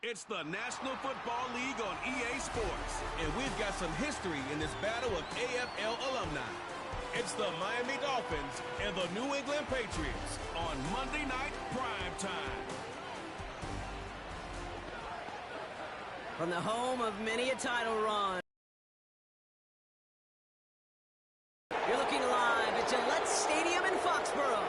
It's the National Football League on EA Sports, and we've got some history in this battle of AFL alumni. It's the Miami Dolphins and the New England Patriots on Monday Night Prime Time. From the home of many a title run, you're looking live at Gillette Stadium in Foxborough.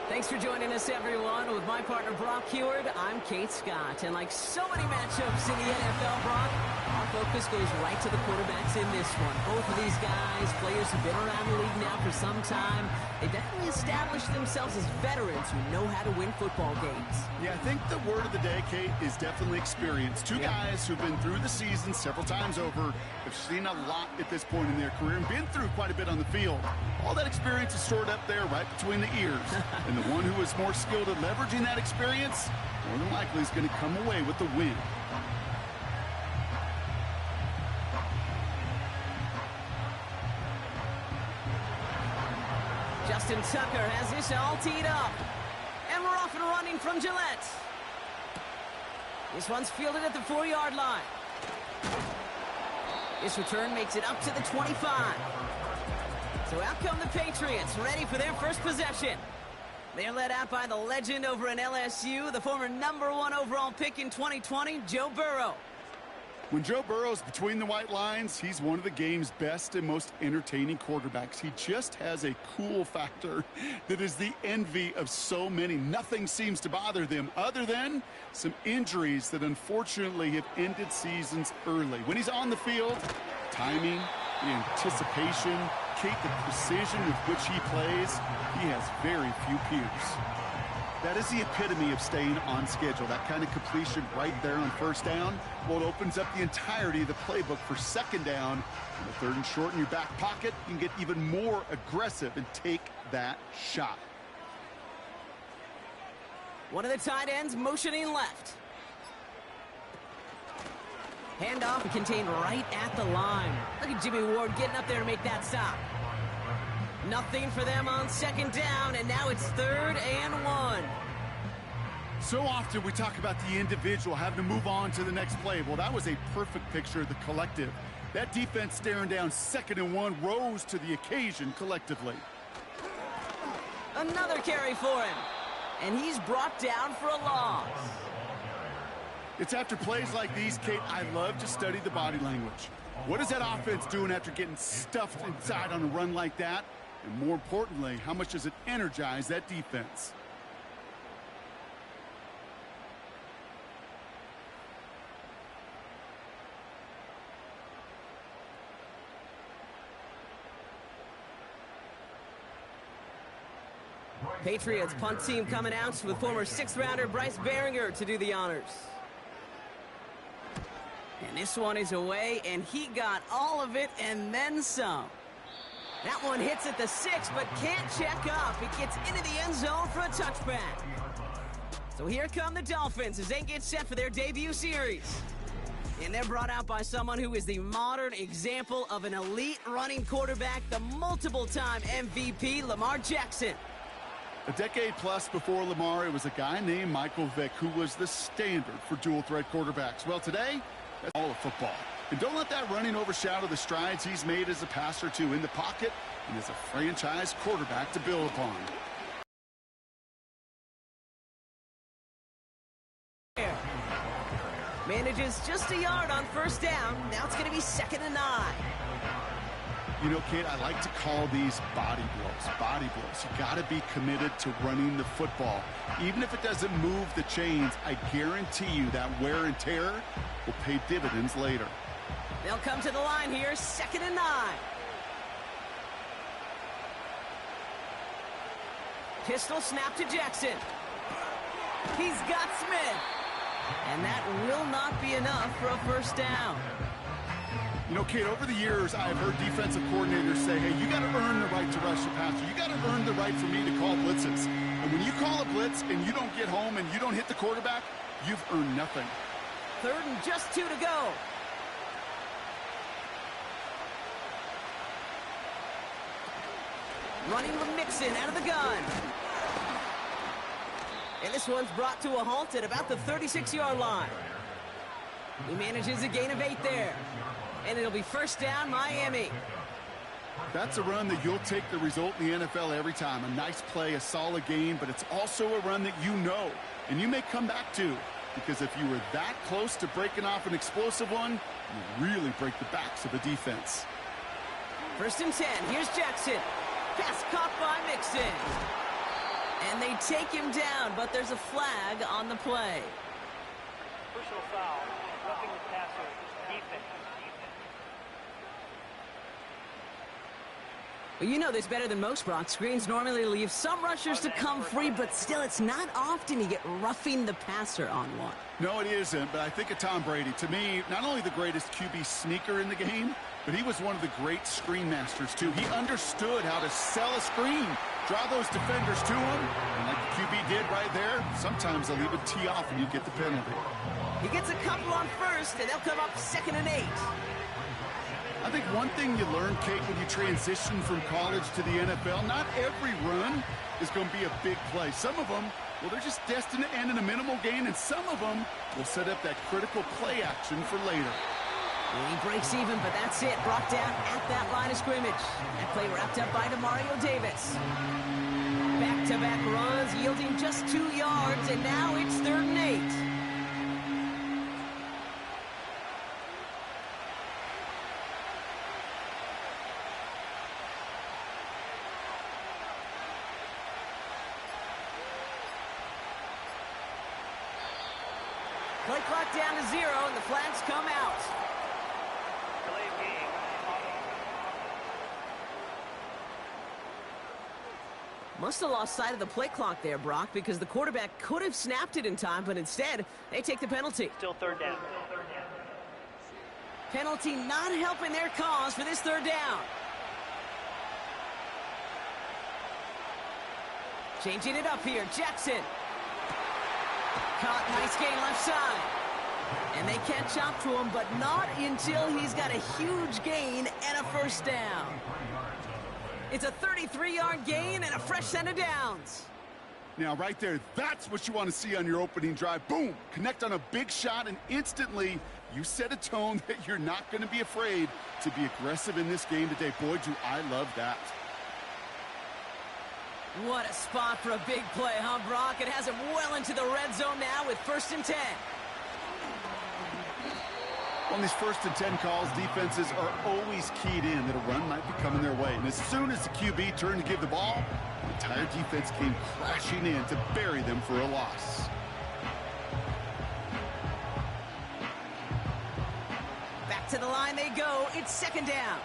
Thanks for joining us, everyone. With my partner, Brock Heward, I'm Kate Scott. And like so many matchups in the NFL, Brock, our focus goes right to the quarterbacks in this one. Both of these guys, players who've been around the league now for some time, they definitely established themselves as veterans who know how to win football games. Yeah, I think the word of the day, Kate, is definitely experience. Two guys who've been through the season several times over, have seen a lot at this point in their career, and been through quite a bit on the field. All that experience is stored up there right between the ears. And the one who is more skilled at leveraging that experience, more than likely is going to come away with the win. Justin Tucker has this all teed up. And we're off and running from Gillette. This one's fielded at the 4-yard line. This return makes it up to the 25. So out come the Patriots, ready for their first possession. They're led out by the legend over in LSU, the former #1 overall pick in 2020, Joe Burrow. When Joe Burrow's between the white lines, he's one of the game's best and most entertaining quarterbacks. He just has a cool factor that is the envy of so many. Nothing seems to bother them other than some injuries that unfortunately have ended seasons early. When he's on the field, timing, the anticipation, Kate, the precision with which he plays, he has very few peers. That is the epitome of staying on schedule. That kind of completion right there on first down. Well, it opens up the entirety of the playbook for second down. On the 3rd and short in your back pocket, you can get even more aggressive and take that shot. One of the tight ends motioning left. Handoff contained right at the line. Look at Jimmy Ward getting up there to make that stop. Nothing for them on second down, and now it's 3rd and 1. So often we talk about the individual having to move on to the next play. Well, that was a perfect picture of the collective. That defense staring down 2nd and 1 rose to the occasion collectively. Another carry for him, and he's brought down for a loss. It's after plays like these, Kate, I love to study the body language. What is that offense doing after getting stuffed inside on a run like that? And more importantly, how much does it energize that defense? Patriots punt team coming out with former 6th-rounder Bryce Behringer to do the honors. And this one is away, and he got all of it and then some. That one hits at the 6, but can't check up. It gets into the end zone for a touchback. So here come the Dolphins as they get set for their debut series. And they're brought out by someone who is the modern example of an elite running quarterback, the multiple-time MVP, Lamar Jackson. A decade plus before Lamar, it was a guy named Michael Vick who was the standard for dual-threat quarterbacks. Well, today, that's all of football. And don't let that running overshadow the strides he's made as a passer, too, in the pocket and as a franchise quarterback to build upon. Manages just a yard on first down. Now it's going to be 2nd and 9. You know, Kate, I like to call these body blows. Body blows. You got to be committed to running the football. Even if it doesn't move the chains, I guarantee you that wear and tear will pay dividends later. They'll come to the line here, 2nd and 9. Pistol snap to Jackson. He's got Smith. And that will not be enough for a first down. You know, Kate, over the years, I've heard defensive coordinators say, hey, you got to earn the right to rush the passer. You got to earn the right for me to call blitzes. And when you call a blitz and you don't get home and you don't hit the quarterback, you've earned nothing. 3rd and just 2 to go. Running with Mixon out of the gun. And this one's brought to a halt at about the 36-yard line. He manages a gain of 8 there. And it'll be first down, Miami. That's a run that you'll take the result in the NFL every time. A nice play, a solid game, but it's also a run that you know, and you may come back to, because if you were that close to breaking off an explosive one, you really break the backs of the defense. First and 10. Here's Jackson. Pass caught by Mixon. And they take him down, but there's a flag on the play. Personal foul, roughing the passer, defense. Well, you know this better than most, Brock. Screens normally leave some rushers to come free, but still, it's not often you get roughing the passer on one. No, it isn't, but I think of Tom Brady. To me, not only the greatest QB sneaker in the game, but he was one of the great screen masters, too. He understood how to sell a screen, draw those defenders to him, and like the QB did right there, sometimes they'll even tee off and you get the penalty. He gets a couple on first, and they'll come up 2nd and 8. I think one thing you learn, Kate, when you transition from college to the NFL, not every run is going to be a big play. Some of them, well, they're just destined to end in a minimal gain, and some of them will set up that critical play action for later. He breaks even, but that's it. Brought down at that line of scrimmage. That play wrapped up by Demario Davis. Back-to-back runs yielding just 2 yards, and now it's 3rd and 8. Play clock down to 0, and the flags come out. Delay of game. Must have lost sight of the play clock there, Brock, because the quarterback could have snapped it in time, but instead, they take the penalty. Still 3rd down. Penalty not helping their cause for this 3rd down. Changing it up here, Jackson. Caught, nice gain left side. And they catch up to him, but not until he's got a huge gain and a first down. It's a 33-yard gain and a fresh set of downs. Now, right there, that's what you want to see on your opening drive. Boom! Connect on a big shot, and instantly you set a tone that you're not going to be afraid to be aggressive in this game today. Boy, do I love that. What a spot for a big play, huh, Brock? It has him well into the red zone now with 1st and 10. On these 1st and 10 calls, defenses are always keyed in that a run might be coming their way. And as soon as the QB turned to give the ball, the entire defense came crashing in to bury them for a loss. Back to the line they go. It's 2nd down.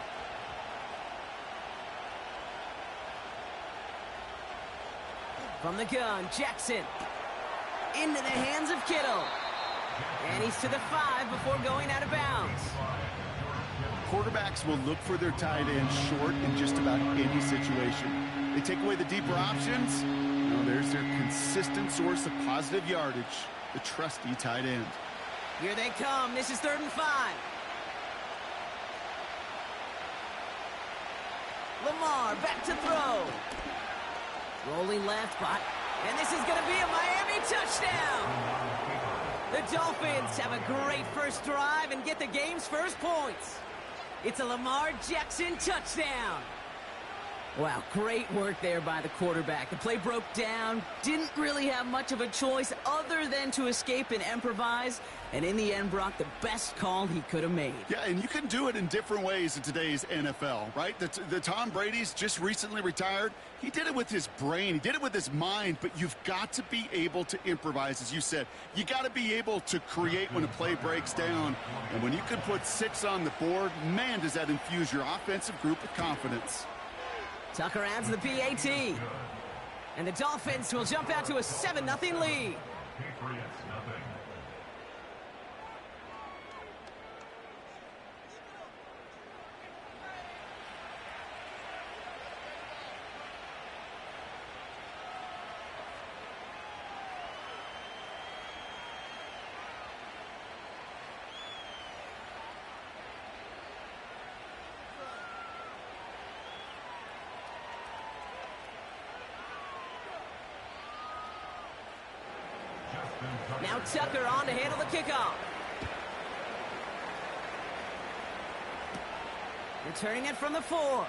From the gun, Jackson. Into the hands of Kittle. And he's to the 5 before going out of bounds. Quarterbacks will look for their tight end short in just about any situation. They take away the deeper options. Now there's their consistent source of positive yardage, the trusty tight end. Here they come. This is 3rd and 5. Lamar back to throw. Rolling left, and this is going to be a Miami touchdown. The Dolphins have a great first drive and get the game's first points. It's a Lamar Jackson touchdown. Wow, great work there by the quarterback. The play broke down, didn't really have much of a choice other than to escape and improvise. And in the end, Brock, the best call he could have made. Yeah, and you can do it in different ways in today's NFL, right? The Tom Brady's just recently retired. He did it with his brain. He did it with his mind, but you've got to be able to improvise, as you said. You got to be able to create when a play breaks down. And when you can put 6 on the board, man, does that infuse your offensive group with confidence. Tucker adds the PAT. And the Dolphins will jump out to a 7-0 lead. Now Tucker on to handle the kickoff. Returning it from the 4.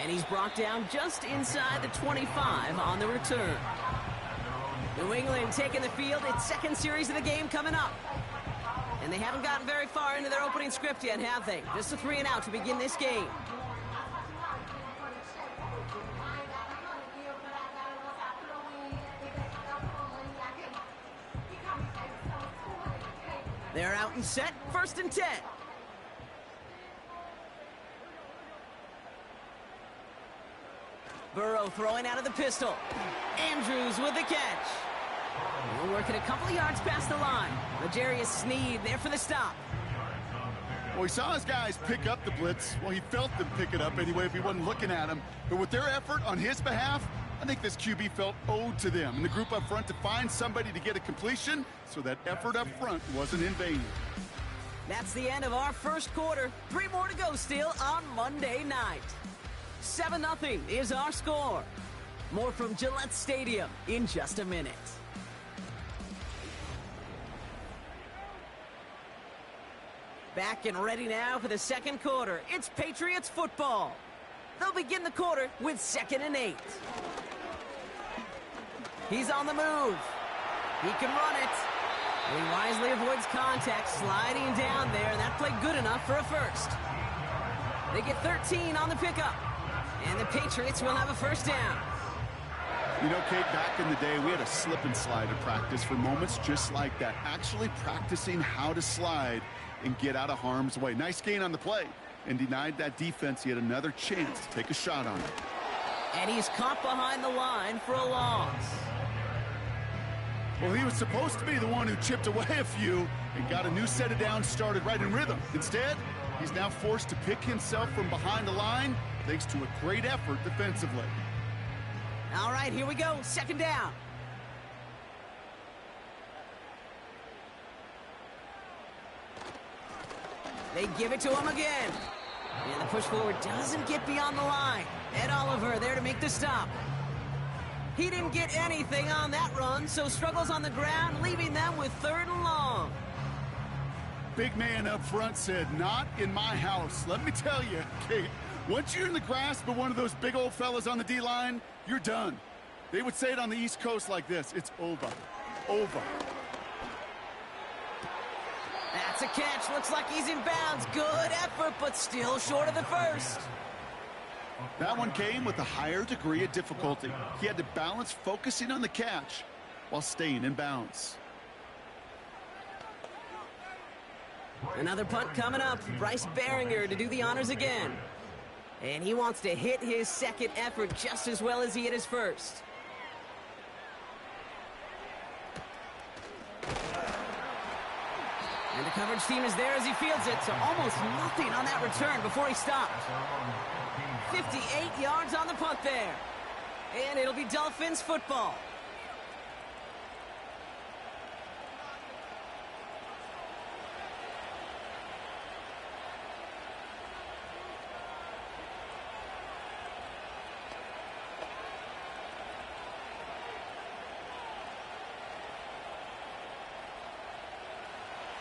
And he's brought down just inside the 25 on the return. New England taking the field. Its second series of the game coming up. And they haven't gotten very far into their opening script yet, have they? Just a 3 and out to begin this game. They're out and set, 1st and 10. Burrow throwing out of the pistol. Andrews with the catch. We're working a couple of yards past the line. L'Jarius Sneed there for the stop. Well, he saw his guys pick up the blitz. Well, he felt them pick it up anyway if he wasn't looking at him. But with their effort on his behalf, I think this QB felt owed to them and the group up front to find somebody to get a completion, so that effort up front wasn't in vain. That's the end of our first quarter. 3 more to go still on Monday night. 7-0 is our score. More from Gillette Stadium in just a minute. Back and ready now for the second quarter. It's Patriots football. They'll begin the quarter with 2nd and 8. He's on the move. He can run it. He wisely avoids contact, sliding down there, and that played good enough for a first. They get 13 on the pickup, and the Patriots will have a first down. You know, Kate, back in the day, we had a slip and slide at practice for moments just like that. Actually practicing how to slide and get out of harm's way. Nice gain on the play, and denied that defense yet another chance to take a shot on it. And he's caught behind the line for a loss. Well, he was supposed to be the one who chipped away a few and got a new set of downs started right in rhythm. Instead, he's now forced to pick himself from behind the line thanks to a great effort defensively. All right, here we go. 2nd down. They give it to him again. And the push forward doesn't get beyond the line. Ed Oliver there to make the stop. He didn't get anything on that run, so struggles on the ground, leaving them with 3rd and long. Big man up front said, "Not in my house." Let me tell you, Kate, once you're in the grasp of one of those big old fellas on the D-line, you're done. They would say it on the East Coast like this: it's over. Over. That's a catch. Looks like he's in bounds. Good effort, but still short of the first. That one came with a higher degree of difficulty. He had to balance focusing on the catch while staying in bounds. Another punt coming up. Bryce Behringer to do the honors again. And he wants to hit his second effort just as well as he hit his first. And the coverage team is there as he fields it, so almost nothing on that return before he stopped. 58 yards on the punt there. And it'll be Dolphins football.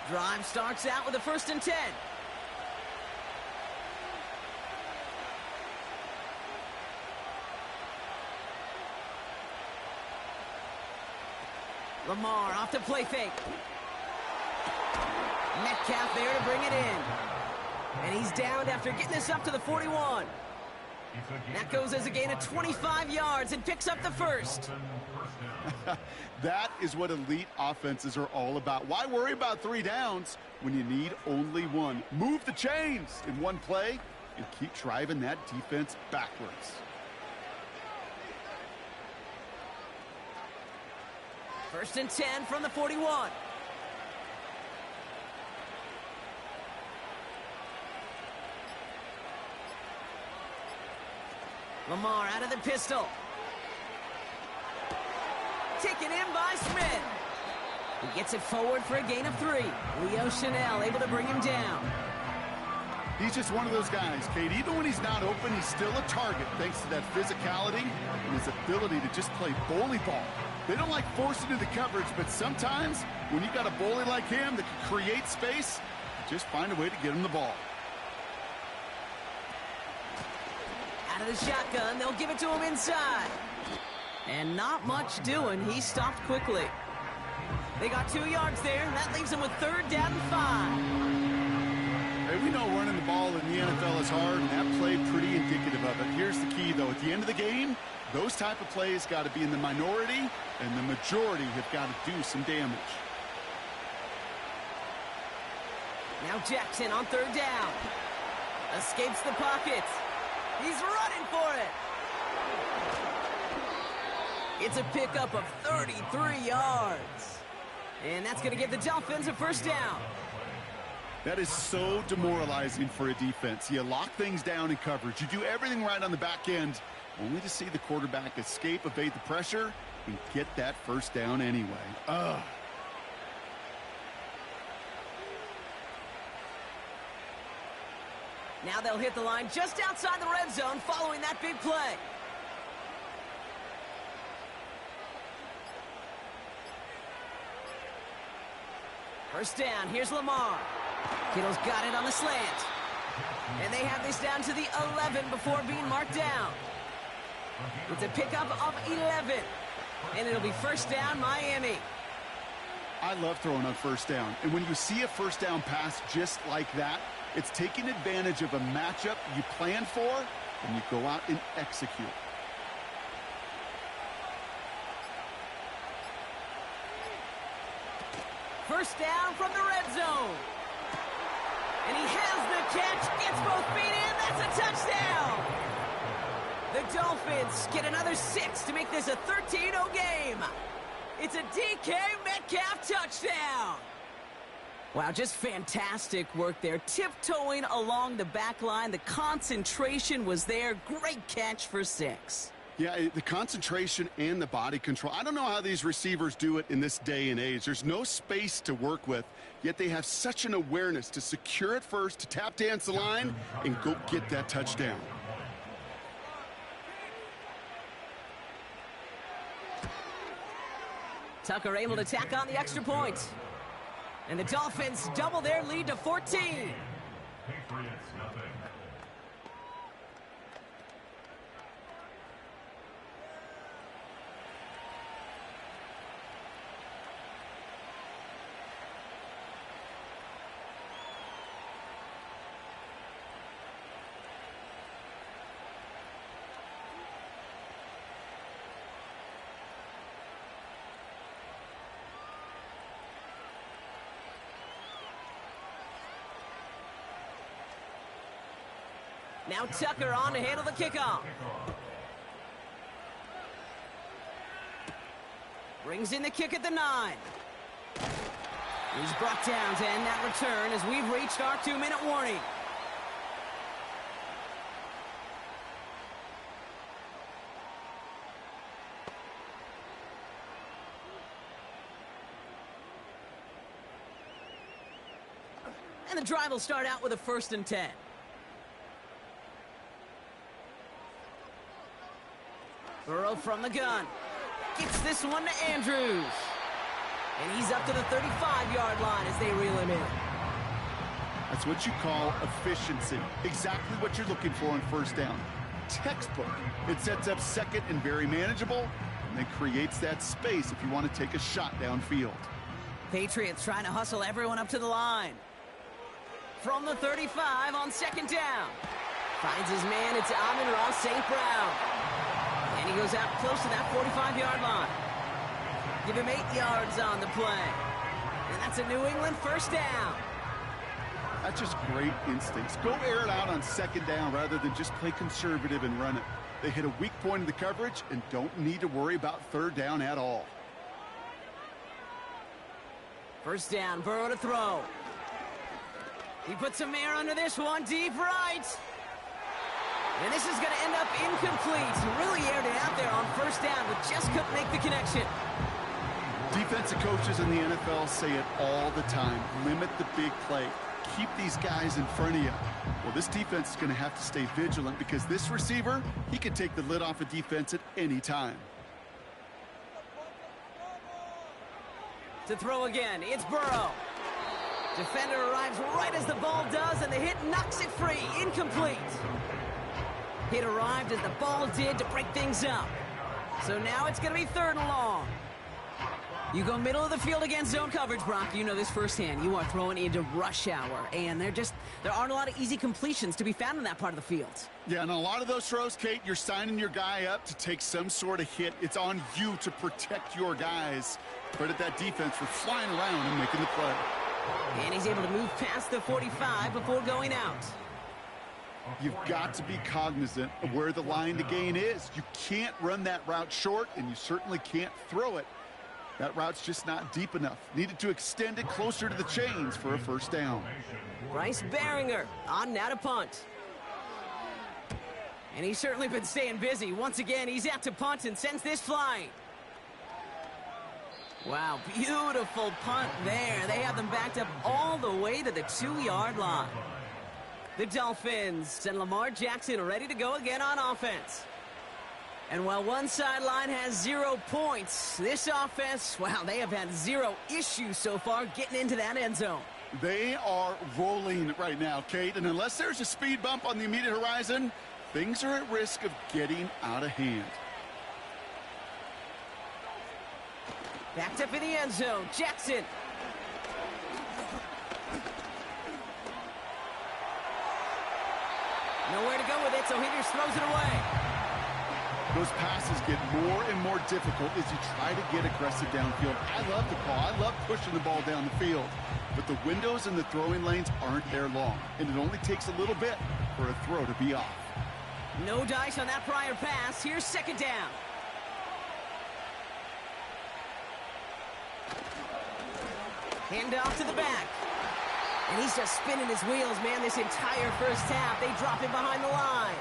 Drive starts out with a 1st and 10. Lamar off the play fake. Metcalf there to bring it in. And he's downed after getting this up to the 41. That goes as a gain of 25 yards and picks up the first. That is what elite offenses are all about. Why worry about 3 downs when you need only 1? Move the chains in one play and keep driving that defense backwards. First and 10 from the 41. Lamar out of the pistol. Taken in by Smith. He gets it forward for a gain of 3. Leo Chanel able to bring him down. He's just one of those guys, Kate. Even when he's not open, he's still a target thanks to that physicality and his ability to just play bully ball. They don't like forcing into coverage, but sometimes when you got a bully like him that can create space, you just find a way to get him the ball. Out of the shotgun, they'll give it to him inside. And not much doing. He stopped quickly. They got 2 yards there, and that leaves them with 3rd down and 5. Hey, we know running the ball in the NFL is hard, and that play pretty indicative of it. Here's the key, though. At the end of the game, those type of plays got to be in the minority, and the majority have got to do some damage. Now Jackson on 3rd down. Escapes the pocket. He's running for it. It's a pickup of 33 yards. And that's going to give the Dolphins a 1st down. That is so demoralizing for a defense. You lock things down in coverage. You do everything right on the back end, only to see the quarterback escape, evade the pressure, and get that 1st down anyway. Ugh. Now they'll hit the line just outside the red zone following that big play. First down, here's Lamar. Kittle's got it on the slant. And they have this down to the 11 before being marked down. It's a pickup of 11. And it'll be 1st down, Miami. I love throwing on 1st down. And when you see a 1st down pass just like that, it's taking advantage of a matchup you plan for, and you go out and execute. First down from the red zone. And he has the catch, gets both feet in, that's a touchdown. The Dolphins get another 6 to make this a 13-0 game. It's a DK Metcalf touchdown. Wow, just fantastic work there. Tiptoeing along the back line. The concentration was there. Great catch for 6. Yeah, the concentration and the body control. I don't know how these receivers do it in this day and age. There's no space to work with, yet they have such an awareness to secure it first, to tap dance the line, and go get that touchdown. Tucker able to tack on the extra point. And the Dolphins double their lead to 14. Patriots, nothing. Now Tucker on to handle the kickoff. Brings in the kick at the 9. He's brought down to end that return as we've reached our 2-minute warning. And the drive will start out with a 1st and 10. Burrow from the gun. Gets this one to Andrews. And he's up to the 35-yard line as they reel him in. That's what you call efficiency. Exactly what you're looking for on 1st down. Textbook. It sets up 2nd and very manageable, and then creates that space if you want to take a shot downfield. Patriots trying to hustle everyone up to the line. From the 35 on 2nd down. Finds his man. It's Amon-Ra St. Brown. And he goes out close to that 45-yard line. Give him 8 yards on the play. And that's a New England 1st down. That's just great instincts. Go air it out on 2nd down rather than just play conservative and run it. They hit a weak point in the coverage and don't need to worry about 3rd down at all. 1st down, Burrow to throw. He puts some air under this one, deep right. And this is going to end up incomplete. He really aired it out there on 1st down, but just couldn't make the connection. Defensive coaches in the NFL say it all the time. Limit the big play. Keep these guys in front of you. Well, this defense is going to have to stay vigilant because this receiver, he can take the lid off a defense at any time. To throw again, it's Burrow. Defender arrives right as the ball does, and the hit knocks it free. Incomplete. It arrived as the ball did to break things up. So now it's going to be 3rd and long. You go middle of the field against zone coverage, Brock. You know this firsthand. You are throwing into rush hour, and there aren't a lot of easy completions to be found in that part of the field. Yeah, and a lot of those throws, Kate, you're signing your guy up to take some sort of hit. It's on you to protect your guys. Credit that defense for flying around and making the play. And he's able to move past the 45 before going out. You've got to be cognizant of where the line to gain is. You can't run that route short, and you certainly can't throw it. That route's just not deep enough. Needed to extend it closer to the chains for a 1st down. Bryce Baringer on now to punt. And he's certainly been staying busy. Once again, he's out to punt and sends this flying. Wow, beautiful punt there. They have them backed up all the way to the 2-yard line. The Dolphins and Lamar Jackson ready to go again on offense. And while one sideline has 0 points, this offense, wow, they have had 0 issues so far getting into that end zone. They are rolling right now, Kate, and unless there's a speed bump on the immediate horizon, things are at risk of getting out of hand. Backed up in the end zone, Jackson. Nowhere to go with it, so he just throws it away. Those passes get more and more difficult as you try to get aggressive downfield. I love the call. I love pushing the ball down the field. But the windows in the throwing lanes aren't there long, and it only takes a little bit for a throw to be off. No dice on that prior pass. Here's 2nd down. Hand off to the back. And he's just spinning his wheels, man, this entire 1st half. They drop him behind the line.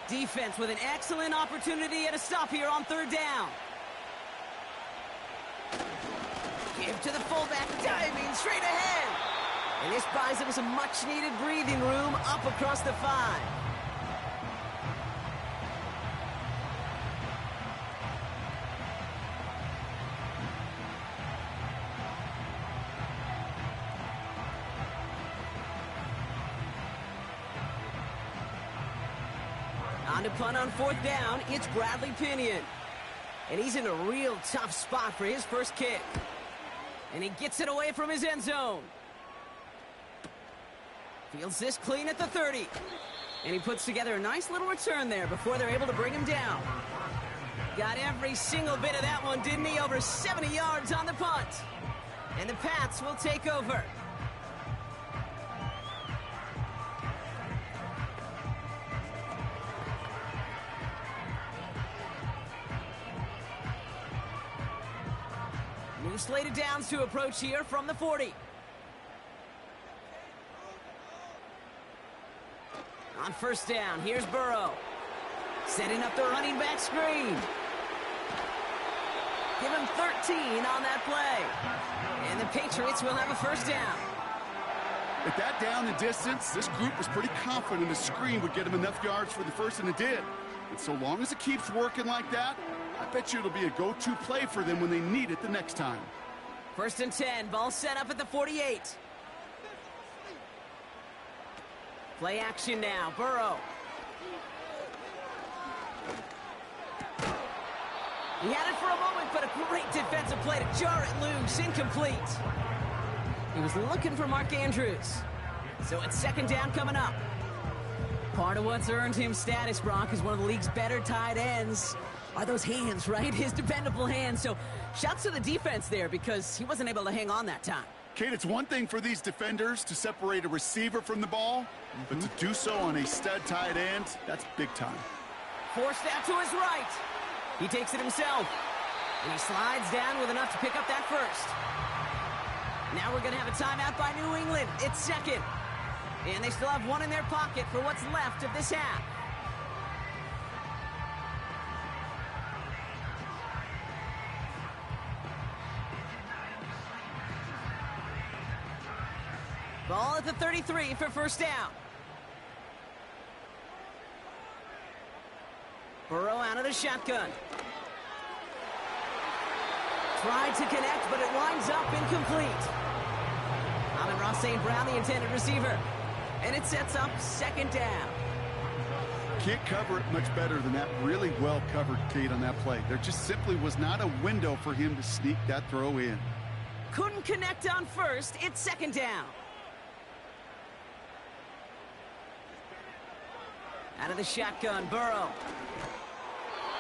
Defense with an excellent opportunity at a stop here on 3rd down. Give to the fullback, diving straight ahead. And this buys him some much-needed breathing room up across the 5. On to punt on 4th down, it's Bradley Pinion. And he's in a real tough spot for his 1st kick. And he gets it away from his end zone. Fields this clean at the 30. And he puts together a nice little return there before they're able to bring him down. Got every single bit of that one, didn't he? Over 70 yards on the punt. And the Pats will take over. New slated downs to approach here from the 40. On 1st down, here's Burrow. Setting up the running back screen. Give him 13 on that play. And the Patriots will have a 1st down. At that down and distance, this group was pretty confident the screen would get him enough yards for the 1st, and it did. And so long as it keeps working like that, I bet you it'll be a go-to play for them when they need it the next time. 1st and 10, ball set up at the 48. Play action now, Burrow. He had it for a moment, but a great defensive play to jar it loose, incomplete. He was looking for Mark Andrews. So it's 2nd down coming up. Part of what's earned him status, Brock, is one of the league's better tight ends. Are those hands, right? His dependable hands. So shouts to the defense there because he wasn't able to hang on that time. Kate, it's one thing for these defenders to separate a receiver from the ball, but to do so on a stud tight end, that's big time. Forced out to his right. He takes it himself. And he slides down with enough to pick up that 1st. Now we're going to have a timeout by New England. It's 2nd. And they still have one in their pocket for what's left of this half. Ball at the 33 for 1st down. Burrow out of the shotgun. Tried to connect, but it winds up incomplete. Amon-Ra St. Brown, the intended receiver. And it sets up second down. Can't cover it much better than that. Really well covered, Kate, on that play. There just simply was not a window for him to sneak that throw in. Couldn't connect on first. It's second down. Out of the shotgun, Burrow.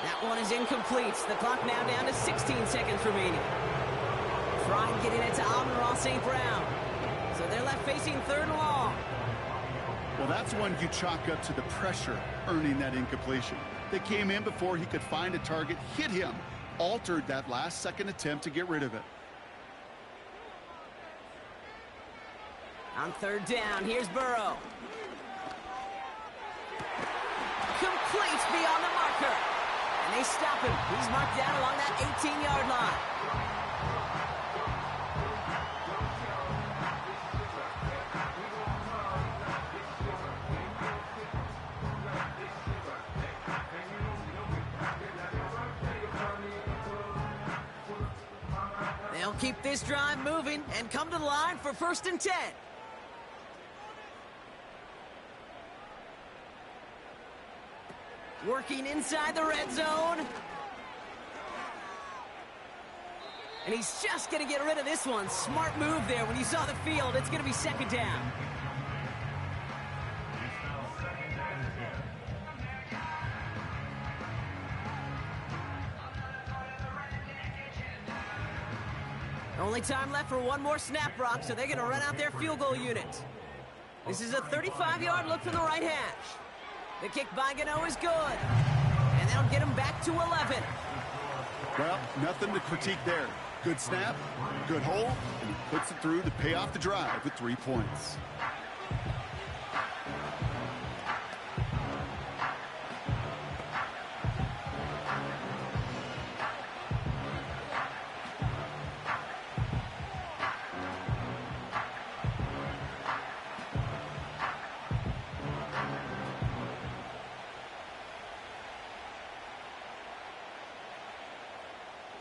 That one is incomplete. The clock now down to 16 seconds remaining. Try and get it to Amon-Ra St. Brown. So they're left facing third and long. Well, that's one you chalk up to the pressure earning that incompletion. They came in before he could find a target, hit him, altered that last-second attempt to get rid of it. On third down, here's Burrow. Complete beyond the marker. And they stop him. He's marked down along that 18-yard line. They'll keep this drive moving and come to the line for 1st and 10. Working inside the red zone. And he's just going to get rid of this one. Smart move there when you saw the field. It's going to be second down. Only time left for one more snap, Brock, so they're going to run out their field goal unit. This is a 35-yard look from the right hash. The kick by Gano is good. And that'll get him back to 11. Well, nothing to critique there. Good snap, good hold, and he puts it through to pay off the drive with 3 points.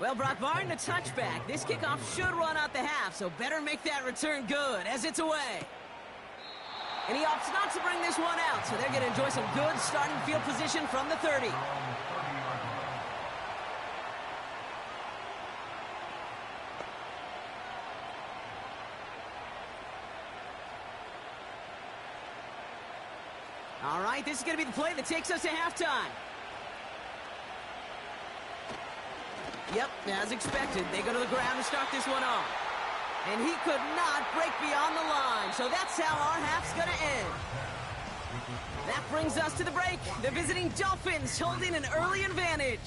Well, Brock, barring the touchback, this kickoff should run out the half, so better make that return good as it's away. And he opts not to bring this one out, so they're going to enjoy some good starting field position from the 30. All right, this is going to be the play that takes us to halftime. Yep, as expected, they go to the ground to start this one off. And he could not break beyond the line, so that's how our half's going to end. That brings us to the break. The visiting Dolphins holding an early advantage.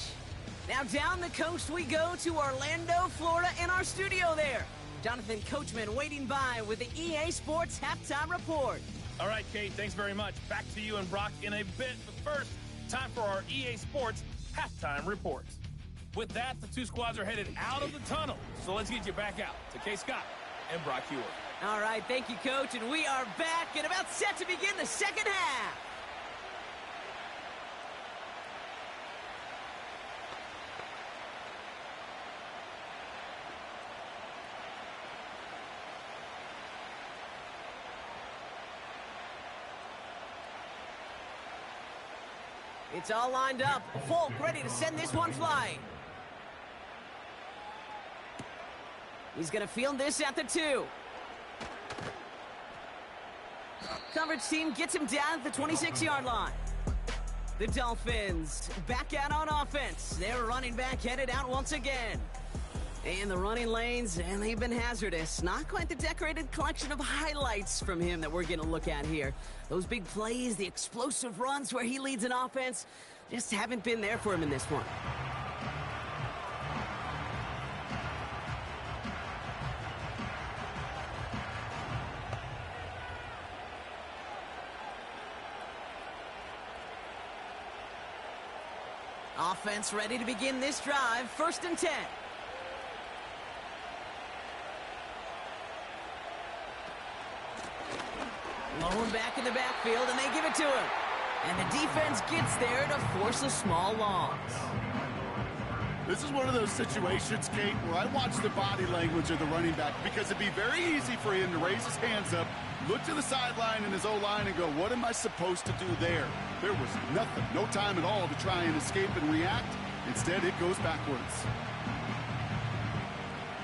Now down the coast we go to Orlando, Florida, in our studio there. Jonathan Coachman waiting by with the EA Sports Halftime Report. All right, Kate, thanks very much. Back to you and Brock in a bit. But first, time for our EA Sports Halftime Report. With that, the two squads are headed out of the tunnel. So let's get you back out to Kay Scott and Brock Hewitt. All right, thank you, Coach. And we are back and about set to begin the second half. It's all lined up. Folk ready to send this one flying. He's going to field this at the 2. Coverage team gets him down at the 26-yard line. The Dolphins back out on offense. Their running back headed out once again. And the running lanes, and they've been hazardous. Not quite the decorated collection of highlights from him that we're going to look at here. Those big plays, the explosive runs where he leads an offense, just haven't been there for him in this one. Offense ready to begin this drive. 1st and 10. Lone back in the backfield, and they give it to him. And the defense gets there to force a small loss. This is one of those situations, Kate, where I watch the body language of the running back because it'd be very easy for him to raise his hands up, look to the sideline in his O-line and go, what am I supposed to do there? There was nothing, no time at all to try and escape and react. Instead, it goes backwards.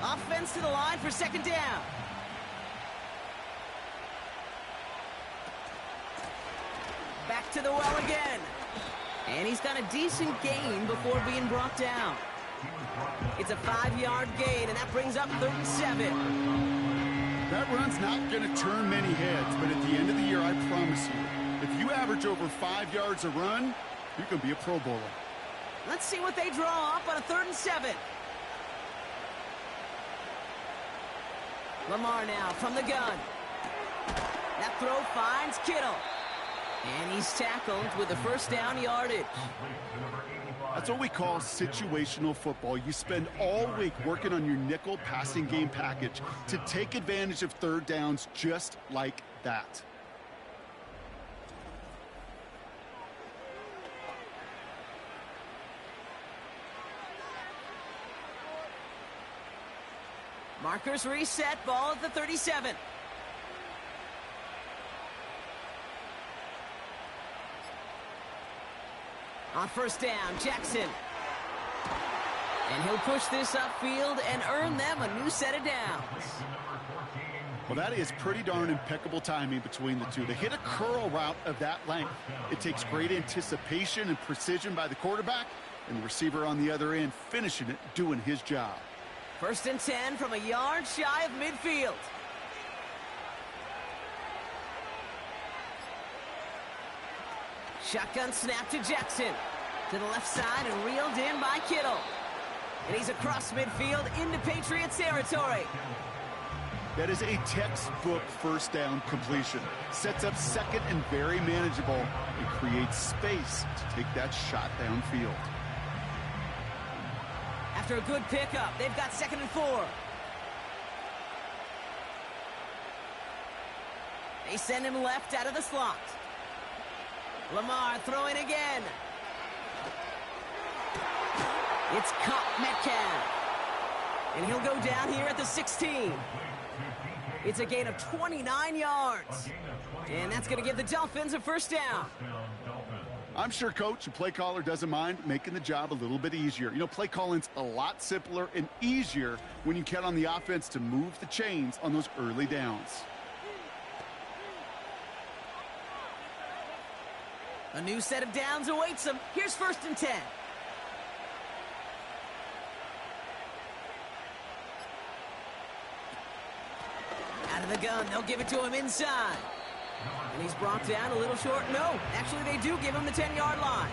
Offense to the line for second down. Back to the well again. And he's got a decent gain before being brought down. It's a 5-yard gain, and that brings up 3rd and 7. That run's not going to turn many heads, but at the end of the year, I promise you, if you average over 5 yards a run, you're going to be a Pro Bowler. Let's see what they draw up on a 3rd and 7. Lamar now from the gun. That throw finds Kittle. And he's tackled with the first down yardage. That's what we call situational football. You spend all week working on your nickel passing game package to take advantage of 3rd downs just like that. Markers reset, ball at the 37. On first down, Jackson. And he'll push this upfield and earn them a new set of downs. Well, that is pretty darn impeccable timing between the two. They hit a curl route of that length. It takes great anticipation and precision by the quarterback, and the receiver on the other end finishing it, doing his job. 1st and 10 from a yard shy of midfield. Shotgun snap to Jackson. To the left side and reeled in by Kittle. And he's across midfield into Patriots territory. That is a textbook first down completion. Sets up second and very manageable and creates space to take that shot downfield. After a good pickup, they've got 2nd and 4. They send him left out of the slot. Lamar throwing again. It's caught Metcalf. And he'll go down here at the 16. It's a gain of 29 yards. And that's going to give the Dolphins a first down. I'm sure, Coach, the play caller doesn't mind making the job a little bit easier. You know, play calling's a lot simpler and easier when you count on the offense to move the chains on those early downs. A new set of downs awaits them. Here's 1st and 10. Out of the gun, they'll give it to him inside. And he's brought down a little short. No, actually they do give him the 10-yard line.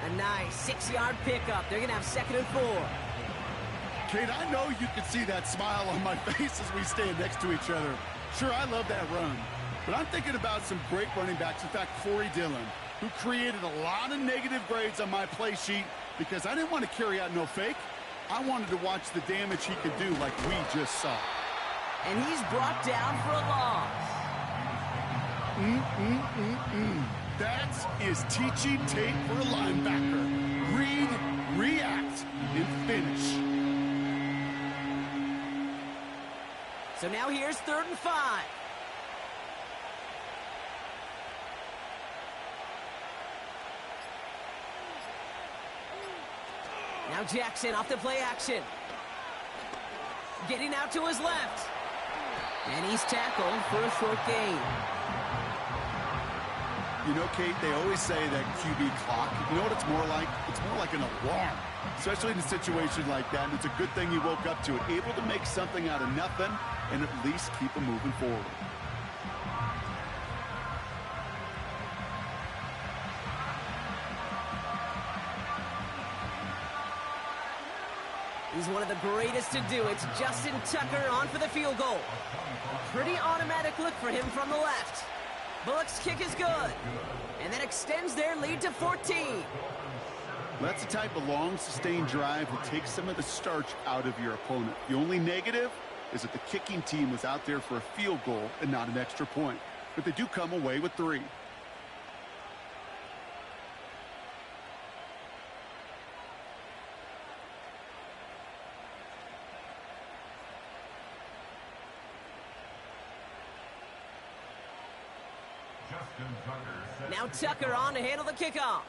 A nice 6-yard pickup. They're going to have 2nd and 4. Kate, I know you can see that smile on my face as we stand next to each other. Sure, I love that run. But I'm thinking about some great running backs. In fact, Corey Dillon, who created a lot of negative grades on my play sheet because I didn't want to carry out no fake. I wanted to watch the damage he could do like we just saw. And he's brought down for a loss. That is teaching tape for a linebacker. Read, react, and finish. So now here's 3rd and 5. Now Jackson off the play action. Getting out to his left. And he's tackled for a short gain. You know, Kate, they always say that QB clock, you know what it's more like? It's more like an alarm, especially in a situation like that. And it's a good thing you woke up to it, able to make something out of nothing and at least keep them moving forward. He's one of the greatest to do it. Justin Tucker on for the field goal. Pretty automatic look for him from the left. Bullock's kick is good. And that extends their lead to 14. That's the type of long, sustained drive that takes some of the starch out of your opponent. The only negative is that the kicking team was out there for a field goal and not an extra point. But they do come away with 3. Now Tucker on to handle the kickoff.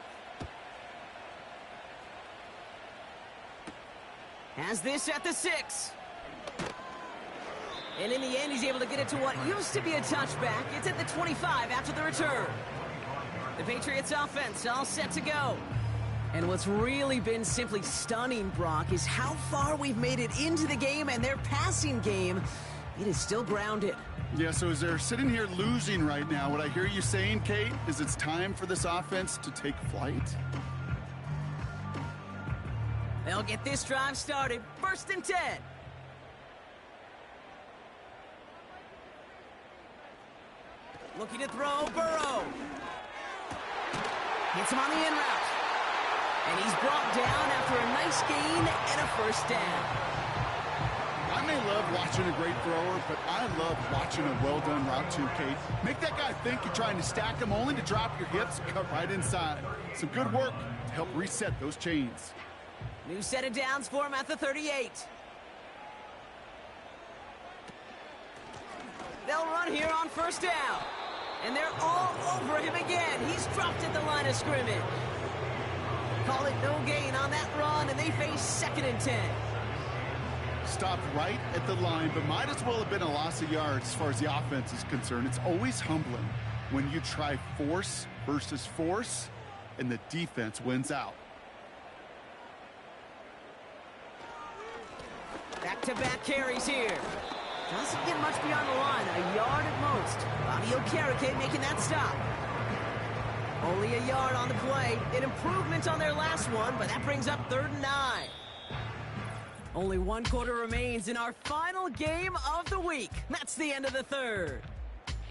Has this at the 6. And in the end, he's able to get it to what used to be a touchback. It's at the 25 after the return. The Patriots offense all set to go. And what's really been simply stunning, Brock, is how far we've made it into the game, and their passing game, it is still grounded. Yeah, so as they're sitting here losing right now, what I hear you saying, Kate, is it's time for this offense to take flight. They'll get this drive started. 1st and 10. Looking to throw, Burrow. Hits him on the in route. And he's brought down after a nice gain and a 1st down. I may love watching a great thrower, but I love watching a well-done route too, Kate. Make that guy think you're trying to stack him only to drop your hips, cut right inside. Some good work to help reset those chains. New set of downs for him at the 38. They'll run here on 1st down. And they're all over him again. He's dropped at the line of scrimmage. Call it no gain on that run, and they face 2nd and 10. Stopped right at the line, but might as well have been a loss of yards as far as the offense is concerned. It's always humbling when you try force versus force, and the defense wins out. Back-to-back carries here. Doesn't get much beyond the line, a yard at most. Bobby Okereke making that stop. Only a yard on the play. An improvement on their last one, but that brings up 3rd and 9. Only 1 quarter remains in our final game of the week. That's the end of the 3rd.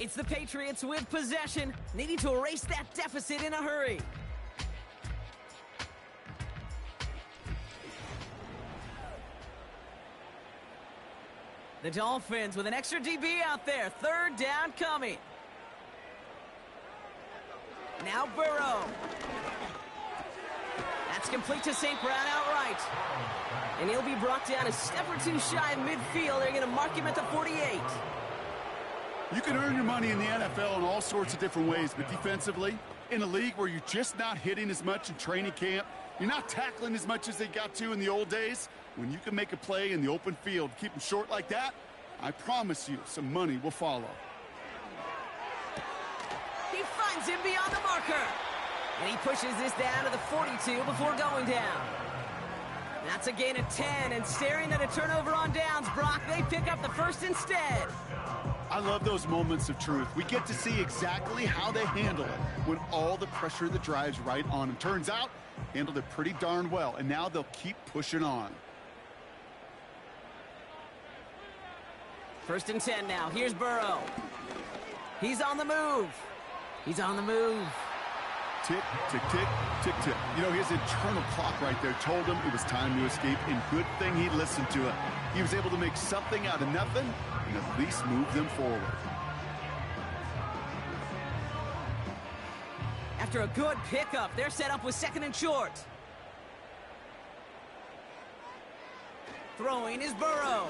It's the Patriots with possession, needing to erase that deficit in a hurry. The Dolphins with an extra DB out there. 3rd down coming. Now Burrow. That's complete to St. Brown outright. And he'll be brought down a step or 2 shy of midfield. They're going to mark him at the 48. You can earn your money in the NFL in all sorts of different ways, but defensively, in a league where you're just not hitting as much in training camp, you're not tackling as much as they got to in the old days, when you can make a play in the open field, keep them short like that, I promise you some money will follow. He finds him beyond the marker. And he pushes this down to the 42 before going down. That's a gain of 10, and staring at a turnover on downs, Brock, they pick up the 1st instead. I love those moments of truth. We get to see exactly how they handle it when all the pressure that drives right on them. Turns out, handled it pretty darn well, and now they'll keep pushing on. 1st and 10 now. Here's Burrow. He's on the move. He's on the move. Tick, tick, tick, tick, tick. You know, his internal clock right there told him it was time to escape, and good thing he listened to it. He was able to make something out of nothing and at least move them forward. After a good pickup, they're set up with 2nd and short. Throwing is Burrow.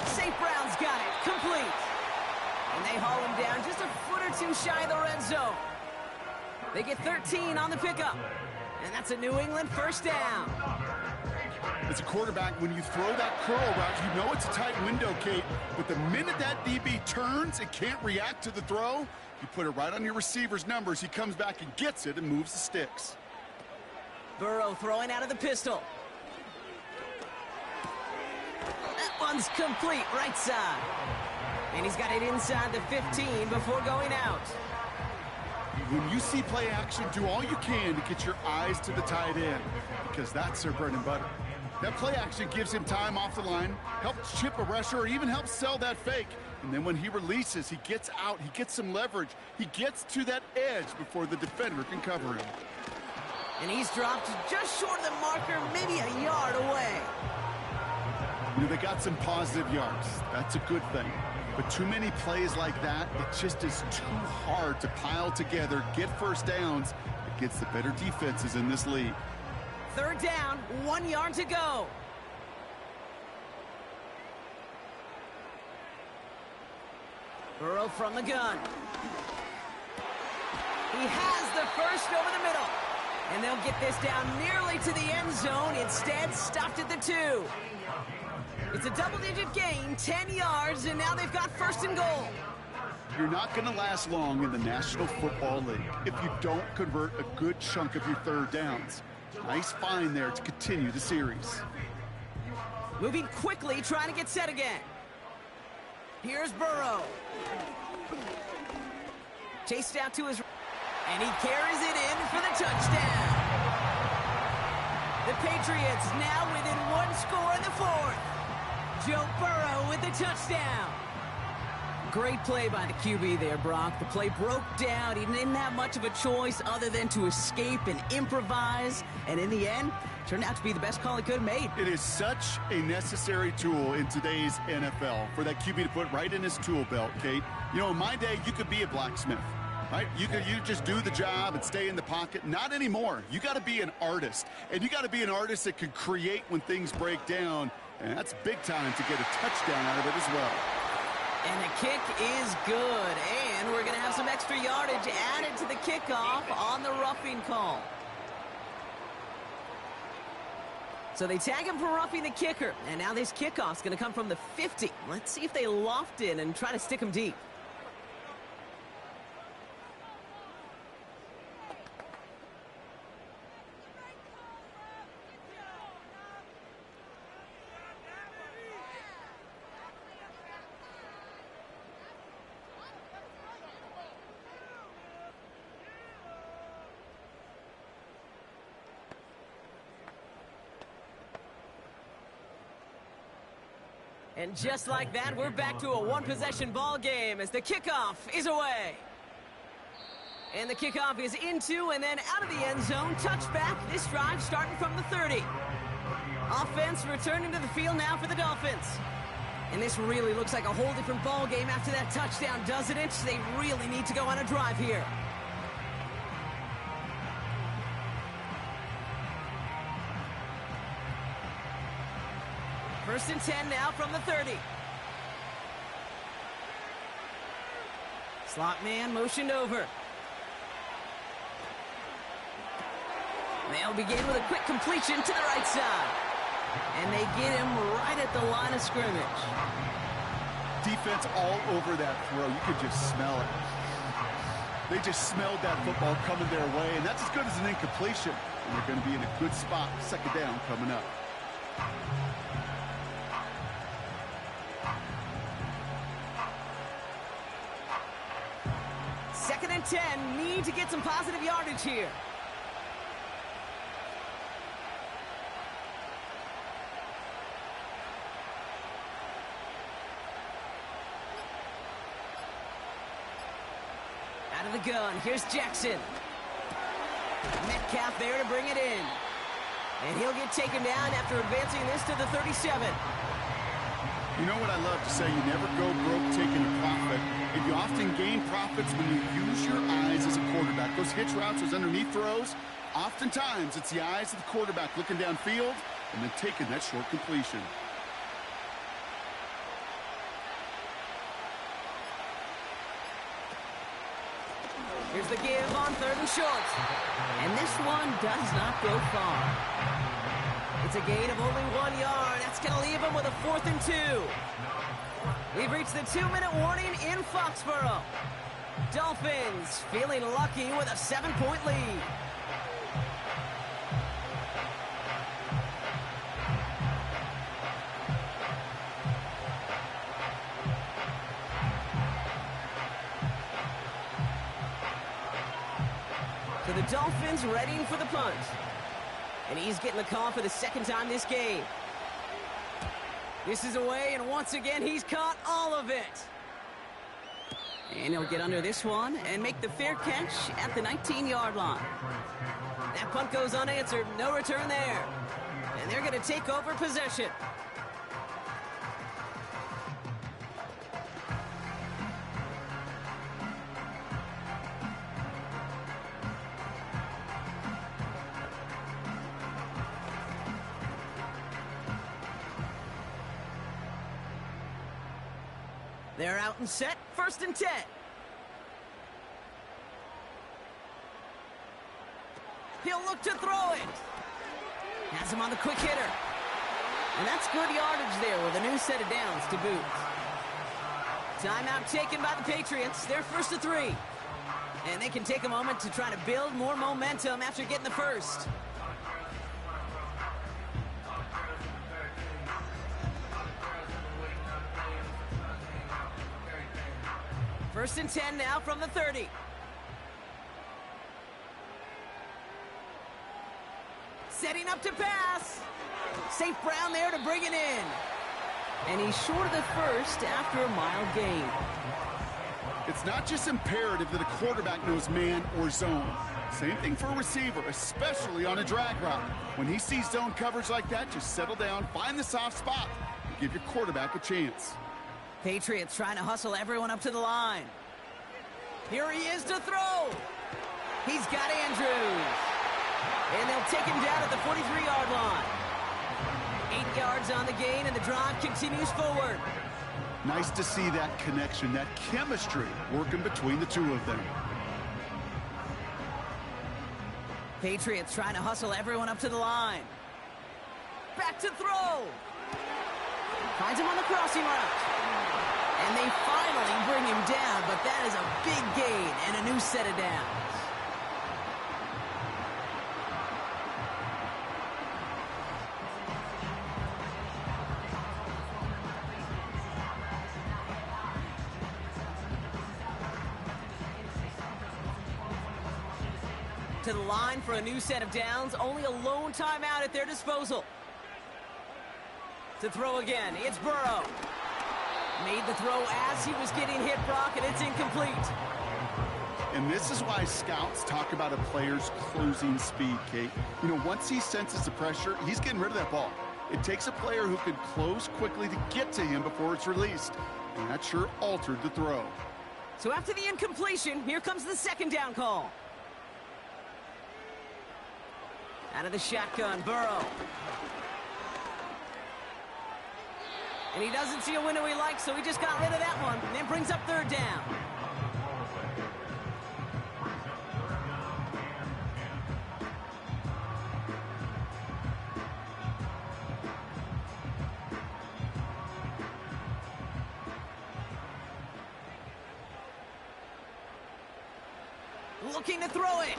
St. Brown's got it. Complete. And they haul him down just a foot or 2 shy of the red zone. They get 13 on the pickup. And that's a New England 1st down. As a quarterback, when you throw that curl route, you know it's a tight window, Kate. But the minute that DB turns and can't react to the throw, you put it right on your receiver's numbers. He comes back and gets it and moves the sticks. Burrow throwing out of the pistol. That one's complete, right side. And he's got it inside the 15 before going out. When you see play action, do all you can to get your eyes to the tight end, because that's their bread and butter. That play action gives him time off the line, helps chip a rusher, or even helps sell that fake. And then when he releases, he gets out, he gets some leverage. He gets to that edge before the defender can cover him. And he's dropped just short of the marker, maybe a yard away. You know, they got some positive yards. That's a good thing. But too many plays like that, it just is too hard to pile together, get 1st downs against the better defenses in this league. 3rd down, 1 yard to go. Burrow from the gun. He has the first over the middle. And they'll get this down nearly to the end zone. Instead, stopped at the 2. It's a double-digit gain, 10 yards, and now they've got first and goal. You're not going to last long in the National Football League if you don't convert a good chunk of your third downs. Nice find there to continue the series. Moving quickly, trying to get set again. Here's Burrow. Chased out to his... And he carries it in for the touchdown. The Patriots now within 1 score in the 4th. Joe Burrow with the touchdown. Great play by the QB there, Brock. The play broke down. He didn't have much of a choice other than to escape and improvise. And in the end, turned out to be the best call he could have made. It is such a necessary tool in today's NFL for that QB to put right in his tool belt, Kate. You know, in my day, you could be a blacksmith. Right? You just do the job and stay in the pocket. Not anymore. You got to be an artist. And you got to be an artist that can create when things break down. And that's big time to get a touchdown out of it as well. And the kick is good. And we're going to have some extra yardage added to the kickoff on the roughing call. So they tag him for roughing the kicker. And now this kickoff's going to come from the 50. Let's see if they loft in and try to stick him deep. And just like that, we're back to a one-possession ball game as the kickoff is away. And the kickoff is into and then out of the end zone. Touchback, this drive starting from the 30. Offense returning to the field now for the Dolphins. And this really looks like a whole different ball game after that touchdown, doesn't it? They really need to go on a drive here. First and 10 now from the 30. Slot man motioned over. They'll begin with a quick completion to the right side. And they get him right at the line of scrimmage. Defense all over that throw. You could just smell it. They just smelled that football coming their way, and that's as good as an incompletion. And they're going to be in a good spot, second down coming up. Second and 10, need to get some positive yardage here. Out of the gun, here's Jackson. Metcalf there to bring it in. And he'll get taken down after advancing this to the 37. You know what I love to say? You never go broke taking a profit. And you often gain profits when you use your eyes as a quarterback. Those hitch routes, those underneath throws, oftentimes it's the eyes of the quarterback looking downfield and then taking that short completion. Here's the give on third and short. And this one does not go far. It's a gain of only 1 yard. That's going to leave him with a 4th and 2. We've reached the 2-minute warning in Foxborough. Dolphins feeling lucky with a 7-point lead. So the Dolphins readying for the punt. And he's getting the call for the second time this game. This is away, and once again, he's caught all of it. And he'll get under this one and make the fair catch at the 19-yard line. That punt goes unanswered. No return there. And they're going to take over possession. They're out and set, 1st and 10. He'll look to throw it. Has him on the quick hitter. And that's good yardage there with a new set of downs to boot. Timeout taken by the Patriots. They're 1st and 3. And they can take a moment to try to build more momentum after getting the first. First and 10 now from the 30. Setting up to pass. St. Brown there to bring it in. And he's short of the first after a mild gain. It's not just imperative that a quarterback knows man or zone. Same thing for a receiver, especially on a drag route. When he sees zone coverage like that, just settle down, find the soft spot, and give your quarterback a chance. Patriots trying to hustle everyone up to the line. Here he is to throw. He's got Andrews. And they'll take him down at the 43-yard line. 8 yards on the gain, and the drive continues forward. Nice to see that connection, that chemistry working between the two of them. Patriots trying to hustle everyone up to the line. Back to throw. Finds him on the crossing route. And they finally bring him down, but that is a big gain and a new set of downs. To the line for a new set of downs, only a lone timeout at their disposal. To throw again, it's Burrow. Made the throw as he was getting hit, Brock, and it's incomplete. And this is why scouts talk about a player's closing speed, Kate. You know, once he senses the pressure, he's getting rid of that ball. It takes a player who can close quickly to get to him before it's released. And that sure altered the throw. So after the incompletion, here comes the 2nd down call. Out of the shotgun, Burrow. And he doesn't see a window he likes, so he just got rid of that one. And then brings up 3rd down. Looking to throw it.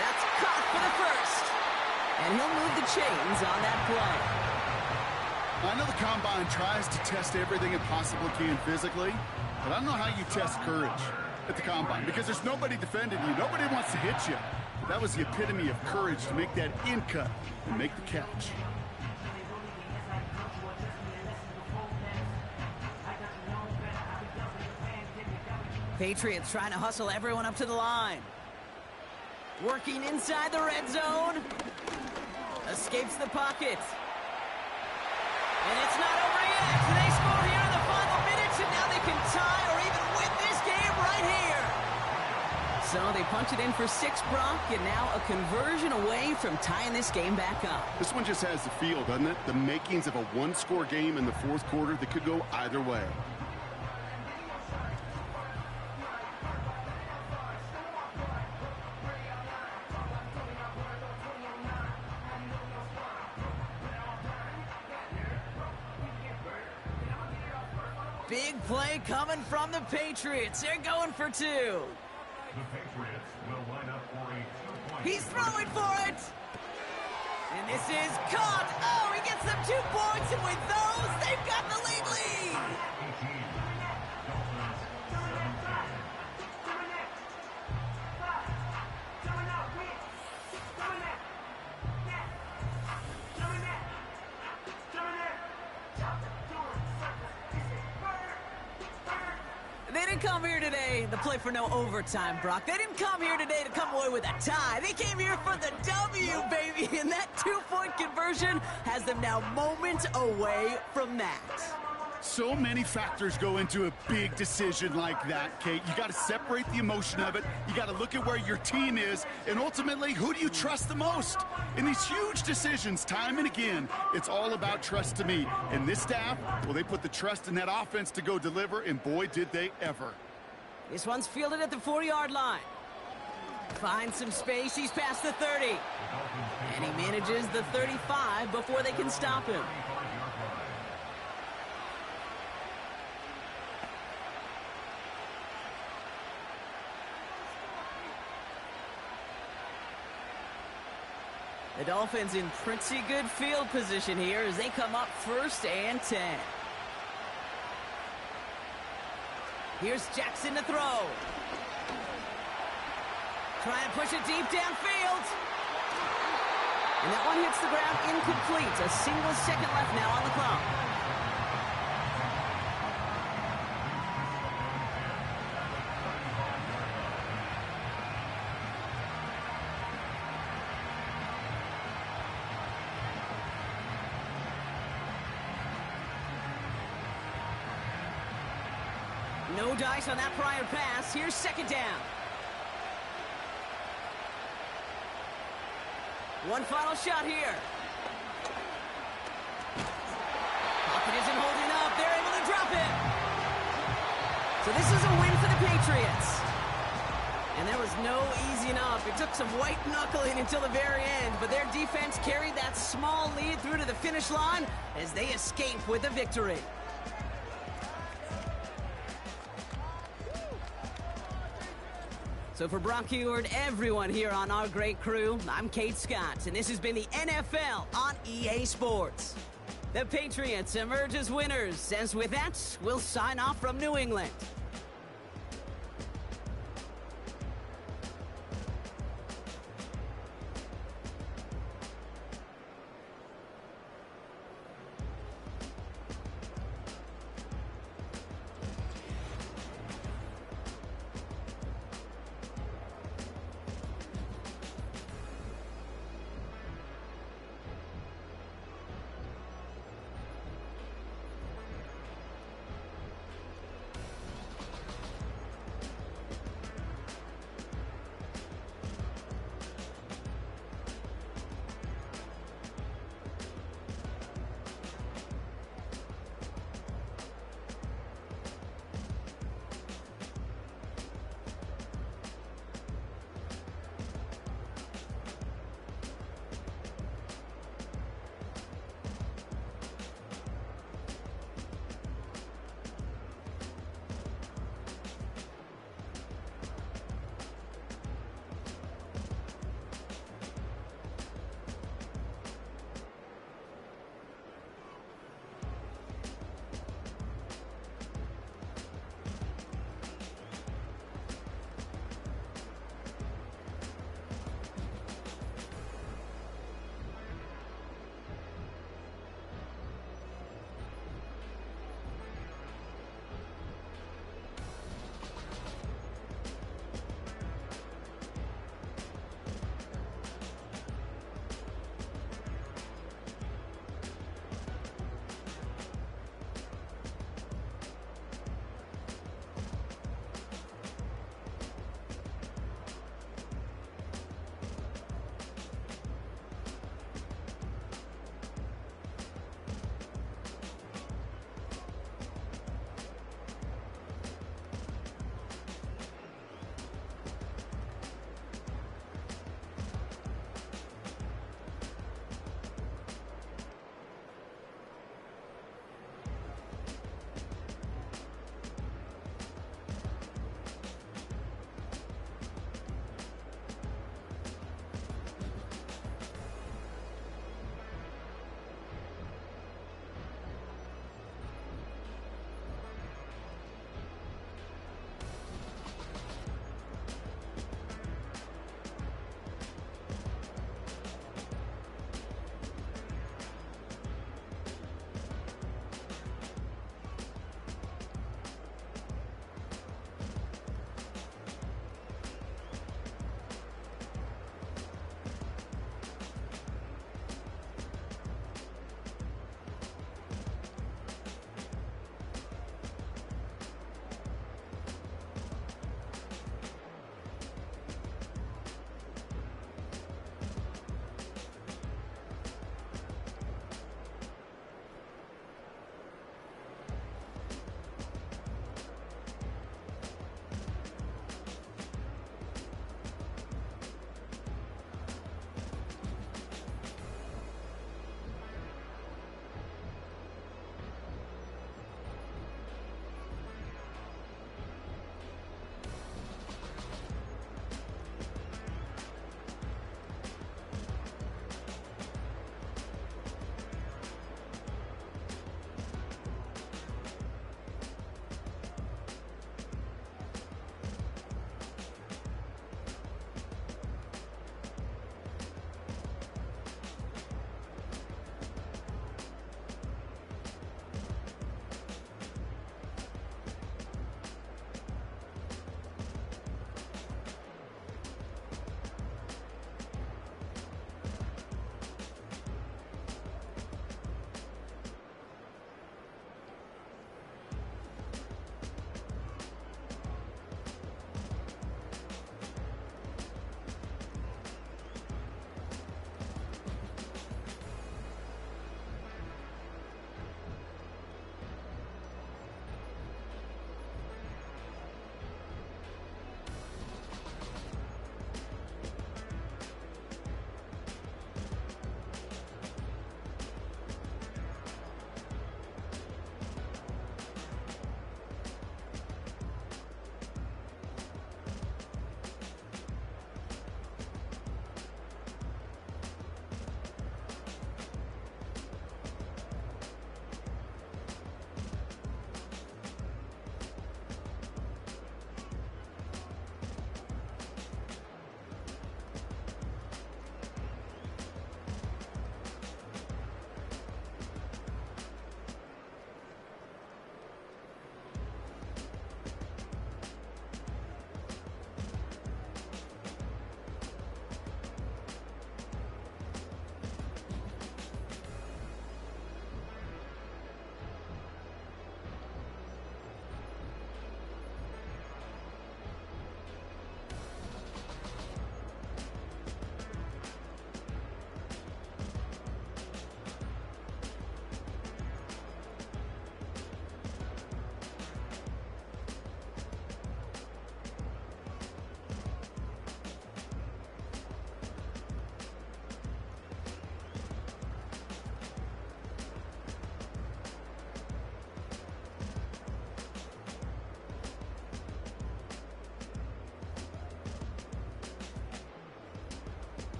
That's caught for the first. And he'll move the chains on that play. I know the Combine tries to test everything it possibly can physically, but I don't know how you test courage at the Combine because there's nobody defending you. Nobody wants to hit you. But that was the epitome of courage to make that in cut and make the catch. Patriots trying to hustle everyone up to the line. Working inside the red zone. Escapes the pocket. And it's not over yet. They score here in the final minutes, and now they can tie or even win this game right here. So they punch it in for 6, Brock, and now a conversion away from tying this game back up. This one just has the feel, doesn't it? The makings of a one-score game in the 4th quarter that could go either way. Big play coming from the Patriots. They're going for 2. The Patriots will line up for a 2-point. He's throwing for it. And this is caught. Oh, he gets them 2 points, and with those, they've got the lead. 18. Dolphins 7. They didn't come here today to play for no overtime, Brock. They didn't come here today to come away with a tie. They came here for the W, baby, and that 2-point conversion has them now moments away from that. So many factors go into a big decision like that, Kate. You got to separate the emotion of it. You got to look at where your team is, and ultimately, who do you trust the most? In these huge decisions, time and again, it's all about trust to me. And this staff, well, they put the trust in that offense to go deliver, and boy, did they ever. This one's fielded at the 40-yard line. Finds some space. He's past the 30. And he manages the 35 before they can stop him. The Dolphins in pretty good field position here as they come up 1st and 10. Here's Jackson to throw. Trying to push it deep downfield. And that one hits the ground incomplete. A single second left now on the clock. No dice on that prior pass. Here's 2nd down. One final shot here. Pocket isn't holding up. They're able to drop it. So this is a win for the Patriots. And there was no easing up. It took some white knuckling until the very end, but their defense carried that small lead through to the finish line as they escape with a victory. So for Brock Heward, everyone here on our great crew, I'm Kate Scott, and this has been the NFL on EA Sports. The Patriots emerge as winners, as with that, we'll sign off from New England.